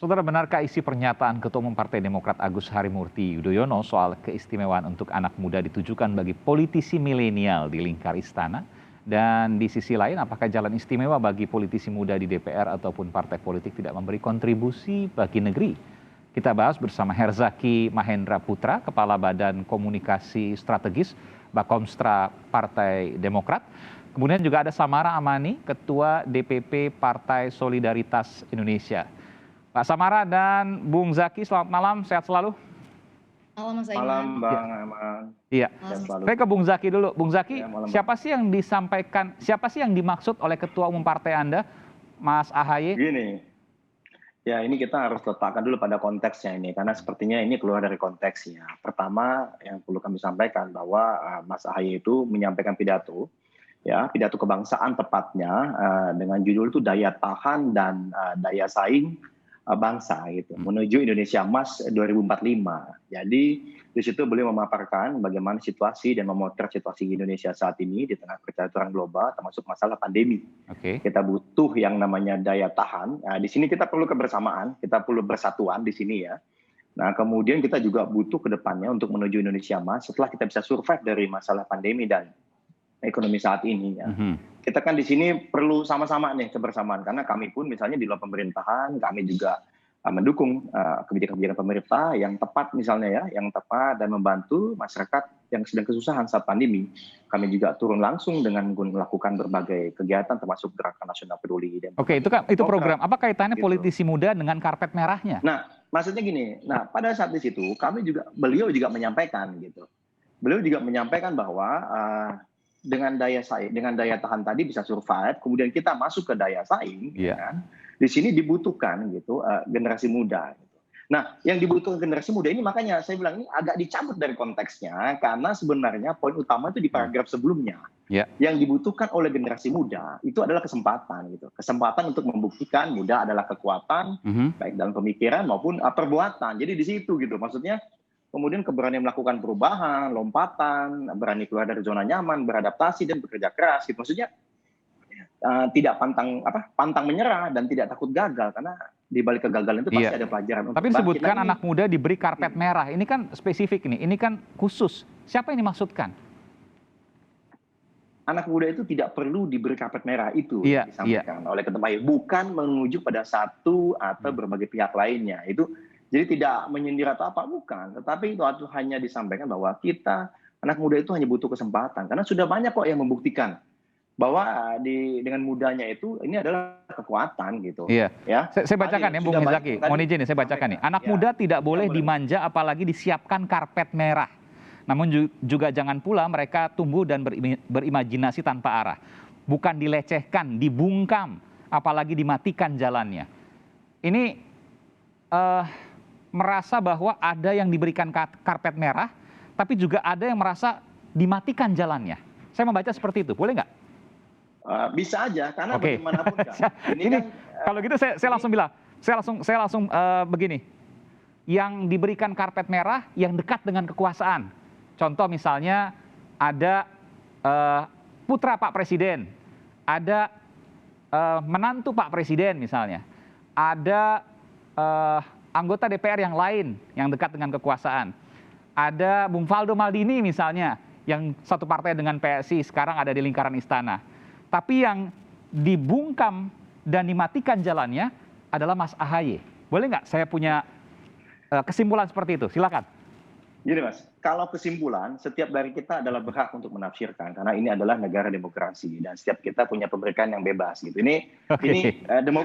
Saudara, benarkah isi pernyataan Ketua Umum Partai Demokrat Agus Harimurti Yudhoyono soal keistimewaan untuk anak muda ditujukan bagi politisi milenial di lingkar istana? Dan di sisi lain, apakah jalan istimewa bagi politisi muda di DPR ataupun partai politik tidak memberi kontribusi bagi negeri? Kita bahas bersama Herzaki Mahendra Putra, Kepala Badan Komunikasi Strategis Bakomstra Partai Demokrat. Kemudian juga ada Samara Amani, Ketua DPP Partai Solidaritas Indonesia. Pak Samara dan Bung Zaki, selamat malam, sehat selalu. Malam Mas Malam Aiman. Bang Aiman. Iya. Sehat selalu. Saya ke Bung Zaki dulu. Bung Zaki, Ya, malam, Bang. siapa sih yang dimaksud oleh Ketua Umum Partai Anda, Mas AHY? Gini, ya ini kita harus letakkan dulu pada konteksnya ini, karena sepertinya ini keluar dari konteksnya. Pertama yang perlu kami sampaikan bahwa Mas AHY itu menyampaikan pidato, ya pidato kebangsaan tepatnya dengan judul itu daya tahan dan daya saing bangsa gitu, menuju Indonesia Emas 2045. Jadi di situ beliau memaparkan bagaimana situasi dan memotret situasi Indonesia saat ini di tengah percaturan global termasuk masalah pandemi. Oke. Kita butuh yang namanya daya tahan. Nah, di sini kita perlu kebersamaan, kita perlu bersatuan di sini ya. Nah, kemudian kita juga butuh ke depannya untuk menuju Indonesia Emas setelah kita bisa survive dari masalah pandemi dan ekonomi saat ini ya. Kita kan di sini perlu sama-sama nih kebersamaan, karena kami pun misalnya di luar pemerintahan, kami juga mendukung kebijakan-kebijakan pemerintah yang tepat misalnya ya, yang tepat dan membantu masyarakat yang sedang kesusahan saat pandemi. Kami juga turun langsung dengan melakukan berbagai kegiatan termasuk Gerakan Nasional Peduli. Dan Oke, itu program. Apa kaitannya gitu. Politisi muda dengan karpet merahnya? Nah, maksudnya gini, pada saat di situ beliau juga menyampaikan gitu. Beliau juga menyampaikan bahwa dengan daya tahan tadi bisa survive, kemudian kita masuk ke daya saing, Iya. kan? Di sini dibutuhkan gitu generasi muda. Gitu. Nah, yang dibutuhkan generasi muda ini makanya saya bilang ini agak dicabut dari konteksnya, karena sebenarnya poin utama itu di paragraf sebelumnya. Iya. Yang dibutuhkan oleh generasi muda itu adalah kesempatan gitu, kesempatan untuk membuktikan muda adalah kekuatan baik dalam pemikiran maupun perbuatan. Jadi di situ gitu, maksudnya. Kemudian keberanian melakukan perubahan, lompatan, berani keluar dari zona nyaman, beradaptasi dan bekerja keras. Gitu. Maksudnya tidak pantang menyerah dan tidak takut gagal, karena di balik kegagalan itu pasti ada pelajaran. Tapi disebutkan anak muda diberi karpet merah. Ini kan spesifik ini kan khusus. Siapa yang dimaksudkan? Anak muda itu tidak perlu diberi karpet merah itu disampaikan oleh Ketua Umum, bukan menuju pada satu atau berbagai pihak lainnya. Jadi tidak menyindir atau apa, bukan. Tetapi itu hanya disampaikan bahwa kita, anak muda itu hanya butuh kesempatan. Karena sudah banyak kok yang membuktikan bahwa dengan mudanya itu, ini adalah kekuatan gitu. Iya. Ya. Saya bacakan ya Bung Zaki. Mohon izin saya bacakan nih. Anak muda tidak boleh dimanja apalagi disiapkan karpet merah. Namun juga jangan pula mereka tumbuh dan berimajinasi tanpa arah. Bukan dilecehkan, dibungkam, apalagi dimatikan jalannya. Ini merasa bahwa ada yang diberikan karpet merah, tapi juga ada yang merasa dimatikan jalannya. Saya membaca seperti itu, boleh nggak? Bisa aja, karena bagaimanapun kan. Kalau gitu saya langsung bilang, saya langsung begini. Yang diberikan karpet merah yang dekat dengan kekuasaan. Contoh misalnya ada putra Pak Presiden, ada menantu Pak Presiden misalnya, ada anggota DPR yang lain yang dekat dengan kekuasaan. Ada Bung Faldo Maldini misalnya, yang satu partai dengan PSI, sekarang ada di lingkaran istana. Tapi yang dibungkam dan dimatikan jalannya adalah Mas AHY. Boleh nggak saya punya kesimpulan seperti itu? Silakan. Gini Mas, kalau kesimpulan, setiap dari kita adalah berhak untuk menafsirkan, karena ini adalah negara demokrasi dan setiap kita punya pemerintahan yang bebas gitu. Ini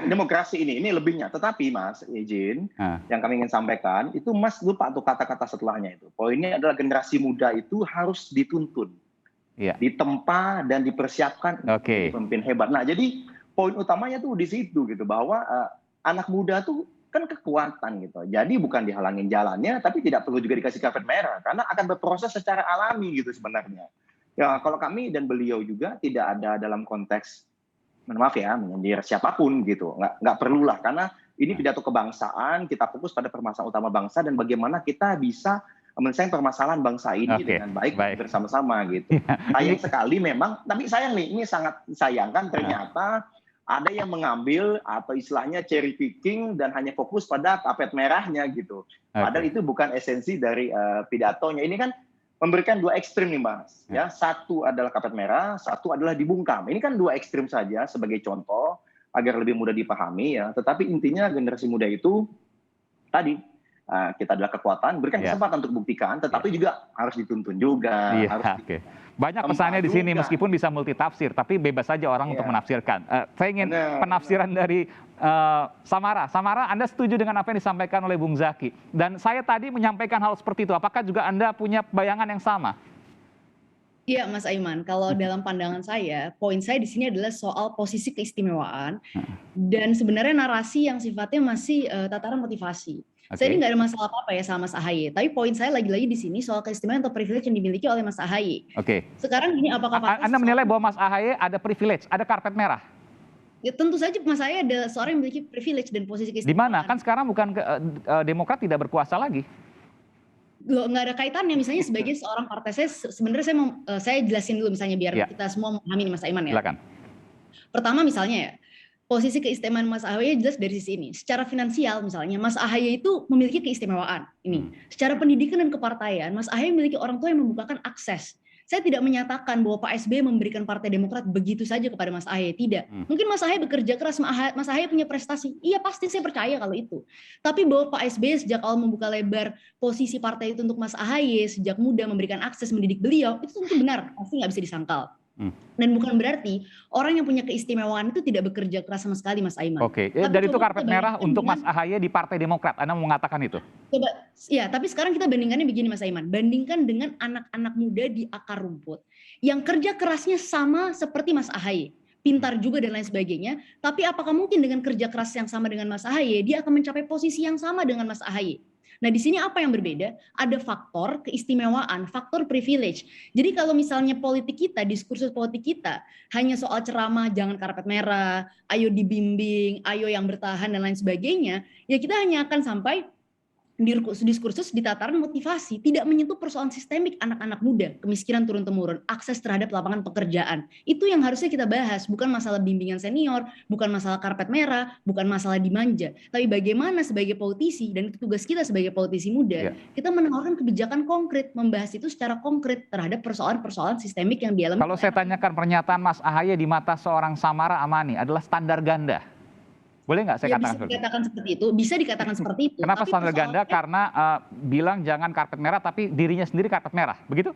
demokrasi ini lebihnya. Tetapi Mas, izin yang kami ingin sampaikan itu Mas lupa tuh kata-kata setelahnya itu. Poinnya adalah generasi muda itu harus dituntun, ditempa dan dipersiapkan untuk pemimpin hebat. Nah, jadi poin utamanya tuh di situ gitu, bahwa anak muda tuh kan kekuatan gitu. Jadi bukan dihalangin jalannya, tapi tidak perlu juga dikasih karpet merah, karena akan berproses secara alami gitu sebenarnya. Ya kalau kami dan beliau juga tidak ada dalam konteks, maaf ya, menyindir siapapun gitu. Nggak perlulah, karena ini pidato kebangsaan, kita fokus pada permasalahan utama bangsa dan bagaimana kita bisa menyelesaikan permasalahan bangsa ini dengan baik bersama-sama gitu. Sayang sekali memang, tapi sayang nih, ini sangat disayangkan ternyata ada yang mengambil atau istilahnya cherry picking dan hanya fokus pada karpet merahnya gitu. Padahal Oke. itu bukan esensi dari pidatonya. Ini kan memberikan dua ekstrim nih Mas. Ya. Ya, satu adalah karpet merah, satu adalah dibungkam. Ini kan dua ekstrim saja sebagai contoh agar lebih mudah dipahami ya. Tetapi intinya generasi muda itu tadi kita adalah kekuatan, berikan Ya. kesempatan untuk buktikan, Ya. tetapi juga harus dituntun juga, Iya, harus oke. Banyak ditempa pesannya di sini juga. meskipun bisa multitafsir, tapi bebas saja orang untuk Iya, menafsirkan. Saya ingin benar. penafsiran dari Samara. Samara, Anda setuju dengan apa yang disampaikan oleh Bung Zaki? Dan saya tadi menyampaikan hal seperti itu. Apakah juga Anda punya bayangan yang sama? Iya, Mas Aiman. Kalau dalam pandangan saya, poin saya di sini adalah soal posisi keistimewaan dan sebenarnya narasi yang sifatnya masih tataran motivasi. Saya ini nggak ada masalah apa-apa ya sama Mas AHY. Tapi poin saya lagi-lagi di sini soal keistimewaan atau privilege yang dimiliki oleh Mas AHY. Oke. Sekarang gini, apakah pantas Anda menilai bahwa Mas AHY ada privilege, ada karpet merah? Ya, tentu saja Mas AHY ada seorang yang memiliki privilege dan posisi Di keistimewaan. mana? Kan sekarang bukan Demokrat tidak berkuasa lagi. Loh, nggak ada kaitannya. Misalnya sebagai seorang partai, sebenarnya saya jelasin dulu misalnya biar Ya. kita semua memahami Mas Aiman ya. Silakan. Pertama misalnya ya, posisi keistimewaan Mas AHY jelas dari sisi ini. Secara finansial misalnya, Mas AHY itu memiliki keistimewaan. Ini. Secara pendidikan dan kepartaian, Mas AHY memiliki orang tua yang membukakan akses. Saya tidak menyatakan bahwa Pak SBY memberikan Partai Demokrat begitu saja kepada Mas AHY. Tidak. Mungkin Mas AHY bekerja keras, Mas AHY punya prestasi. Iya, pasti saya percaya kalau itu. Tapi bahwa Pak SBY sejak awal membuka lebar posisi partai itu untuk Mas AHY, sejak muda memberikan akses mendidik beliau, itu tentu benar. Pasti nggak bisa disangkal. Dan bukan berarti orang yang punya keistimewaan itu tidak bekerja keras sama sekali, Mas Aiman. Oke, dan itu karpet merah untuk Mas AHY di Partai Demokrat. Anda mau mengatakan itu? Coba, ya, tapi sekarang kita bandingkannya begini, Mas Aiman. Bandingkan dengan anak-anak muda di akar rumput yang kerja kerasnya sama seperti Mas AHY, pintar juga dan lain sebagainya. Tapi apakah mungkin dengan kerja keras yang sama dengan Mas AHY, dia akan mencapai posisi yang sama dengan Mas AHY? Nah, di sini apa yang berbeda? Ada faktor keistimewaan, faktor privilege. Jadi kalau misalnya politik kita, diskursus politik kita hanya soal ceramah, jangan karpet merah, ayo dibimbing, ayo yang bertahan dan lain sebagainya, ya kita hanya akan sampai diskursus di tataran motivasi, tidak menyentuh persoalan sistemik anak-anak muda, kemiskinan turun-temurun, akses terhadap lapangan pekerjaan. Itu yang harusnya kita bahas, bukan masalah bimbingan senior, bukan masalah karpet merah, bukan masalah dimanja. Tapi bagaimana sebagai politisi, dan itu tugas kita sebagai politisi muda, kita menawarkan kebijakan konkret, membahas itu secara konkret terhadap persoalan-persoalan sistemik yang dialami. Kalau saya tanyakan pernyataan Mas AHY di mata seorang Samara Amani adalah standar ganda. Boleh nggak saya katakan bisa dikatakan seperti itu? Bisa dikatakan seperti itu. Kenapa standar ganda? Karena bilang jangan karpet merah, tapi dirinya sendiri karpet merah, begitu?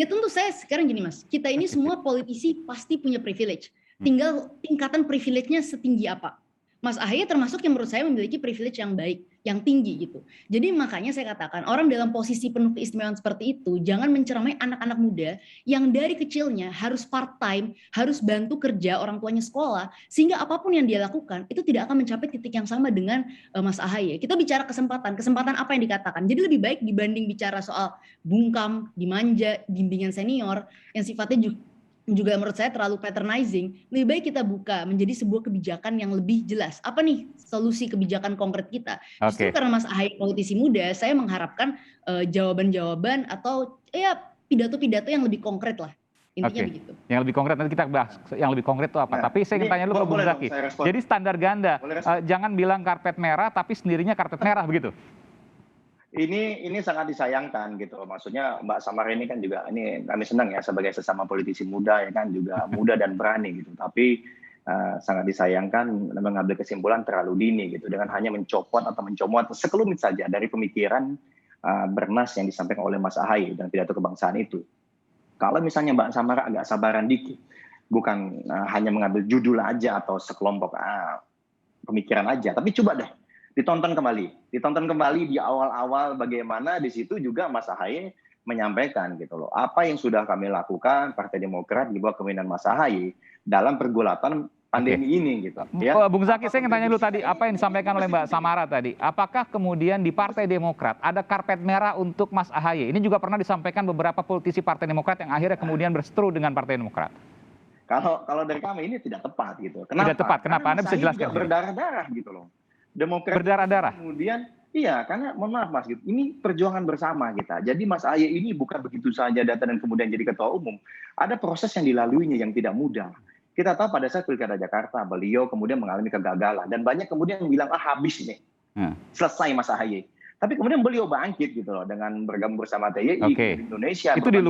Ya tentu saya sekarang gini Mas, kita ini semua politisi pasti punya privilege. Tinggal tingkatan privilege-nya setinggi apa. Mas AHY termasuk yang menurut saya memiliki privilege yang baik, yang tinggi gitu. Jadi makanya saya katakan orang dalam posisi penuh keistimewaan seperti itu jangan menceramai anak-anak muda yang dari kecilnya harus part time, harus bantu kerja orang tuanya sekolah, sehingga apapun yang dia lakukan itu tidak akan mencapai titik yang sama dengan Mas AHY. Kita bicara kesempatan apa yang dikatakan. Jadi lebih baik dibanding bicara soal bungkam, dimanja, bimbingan senior yang sifatnya juga menurut saya terlalu patronizing, lebih baik kita buka menjadi sebuah kebijakan yang lebih jelas. Apa nih solusi kebijakan konkret kita? Justru karena Mas AHY politisi muda, saya mengharapkan jawaban-jawaban atau ya pidato-pidato yang lebih konkret lah. Intinya begitu. Yang lebih konkret, nanti kita bahas yang lebih konkret itu apa. Tapi saya ingin tanya dulu ke Bung Zaki. Jadi standar ganda, jangan bilang karpet merah tapi sendirinya karpet merah begitu? Ini sangat disayangkan gitu. Maksudnya Mbak Samara ini kan juga ini kami senang ya sebagai sesama politisi muda ya kan juga muda dan berani gitu. Tapi sangat disayangkan mengambil kesimpulan terlalu dini gitu dengan hanya mencopot atau mencomot sekelumit saja dari pemikiran bernas yang disampaikan oleh Mas AHY dan pidato kebangsaan itu. Kalau misalnya Mbak Samara agak sabaran dikit, bukan hanya mengambil judul aja atau sekelompok pemikiran aja, tapi coba deh ditonton kembali di awal-awal bagaimana di situ juga Mas AHY menyampaikan gitu loh apa yang sudah kami lakukan Partai Demokrat di bawah kepemimpinan Mas AHY dalam pergulatan pandemi ini gitu ya. Bung Zaki, saya ingin tanya dulu tadi apa yang disampaikan oleh Mbak Samara tadi. Apakah kemudian di Partai Demokrat ada karpet merah untuk Mas AHY? Ini juga pernah disampaikan beberapa politisi Partai Demokrat yang akhirnya kemudian berseteru dengan Partai Demokrat. Kalau dari kami ini tidak tepat gitu. Kenapa? Tidak tepat. Kenapa? Anda bisa jelaskan? Berdarah-darah gitu loh. Demokrat berdarah-darah. Kemudian iya, karena mohon maaf Mas, gitu. Ini perjuangan bersama kita. Jadi Mas AHY ini bukan begitu saja datang dan kemudian jadi ketua umum. Ada proses yang dilaluinya yang tidak mudah. Kita tahu pada saat Pilkada Jakarta, beliau kemudian mengalami kegagalan dan banyak kemudian yang bilang habis ini, selesai Mas AHY. Tapi kemudian beliau bangkit gitu loh dengan bergabung bersama TYI di Indonesia. Itu di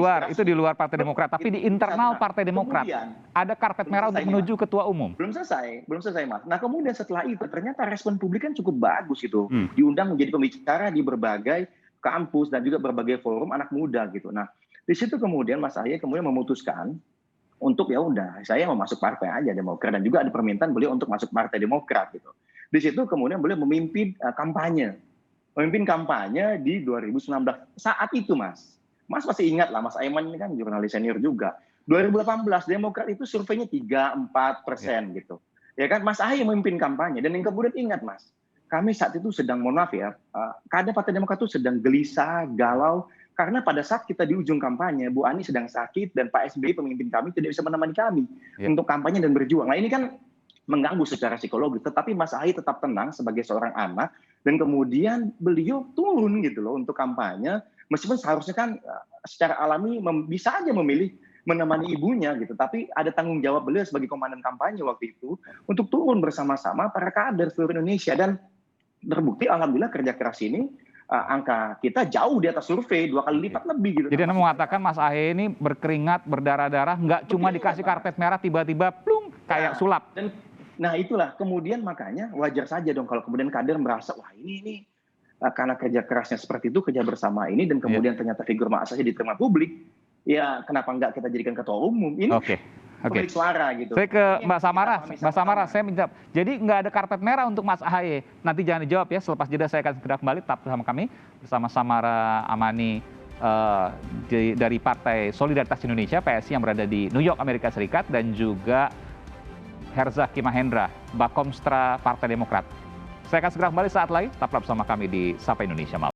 luar Partai Demokrat, tapi di internal Partai Demokrat ada karpet merah untuk menuju ketua umum. Belum selesai Mas. Nah kemudian setelah itu ternyata respon publik kan cukup bagus gitu. Diundang menjadi pembicara di berbagai kampus dan juga berbagai forum anak muda gitu. Nah di situ kemudian Mas AHY kemudian memutuskan untuk ya udah saya mau masuk partai aja Demokrat, dan juga ada permintaan beliau untuk masuk Partai Demokrat gitu. Di situ kemudian beliau memimpin kampanye di 2019. Saat itu Mas masih ingat lah, Mas Aiman ini kan jurnalis senior juga. 2018 Demokrat itu surveinya 3-4% gitu. Ya kan, Mas AHY memimpin kampanye, dan yang kemudian ingat Mas, kami saat itu sedang, mohon maaf ya, kader Partai Demokrat itu sedang gelisah, galau, karena pada saat kita di ujung kampanye, Bu Ani sedang sakit dan Pak SBY pemimpin kami tidak bisa menemani kami untuk kampanye dan berjuang. Nah ini kan mengganggu secara psikologis, tetapi Mas AHY tetap tenang sebagai seorang anak, dan kemudian beliau turun gitu loh untuk kampanye, meskipun seharusnya kan secara alami bisa aja memilih menemani ibunya gitu, tapi ada tanggung jawab beliau sebagai komandan kampanye waktu itu untuk turun bersama-sama para kader seluruh Indonesia, dan terbukti alhamdulillah kerja keras ini angka kita jauh di atas survei 2 kali lipat lebih gitu. Jadi Anda mengatakan Mas AHY ini berkeringat, berdarah-darah, nggak cuma dikasih karpet merah tiba-tiba plung kayak sulap. Nah itulah kemudian makanya wajar saja dong kalau kemudian kader merasa wah ini karena kerja kerasnya seperti itu, kerja bersama ini, dan kemudian ternyata figur Mas AHY diterima publik, ya kenapa enggak kita jadikan ketua umum ini? Pemilik suara gitu. Saya ke Mbak Samara, saya minta, jadi nggak ada karpet merah untuk Mas AHY. Nanti jangan dijawab ya, selepas jeda saya akan segera kembali, tetap bersama kami, bersama Samara Amani dari Partai Solidaritas Indonesia, PSI, yang berada di New York, Amerika Serikat, dan juga Herzaki Mahendra, Bakomstra Partai Demokrat. Saya akan segera kembali saat lagi, tetap bersama kami di Sapa Indonesia Malam.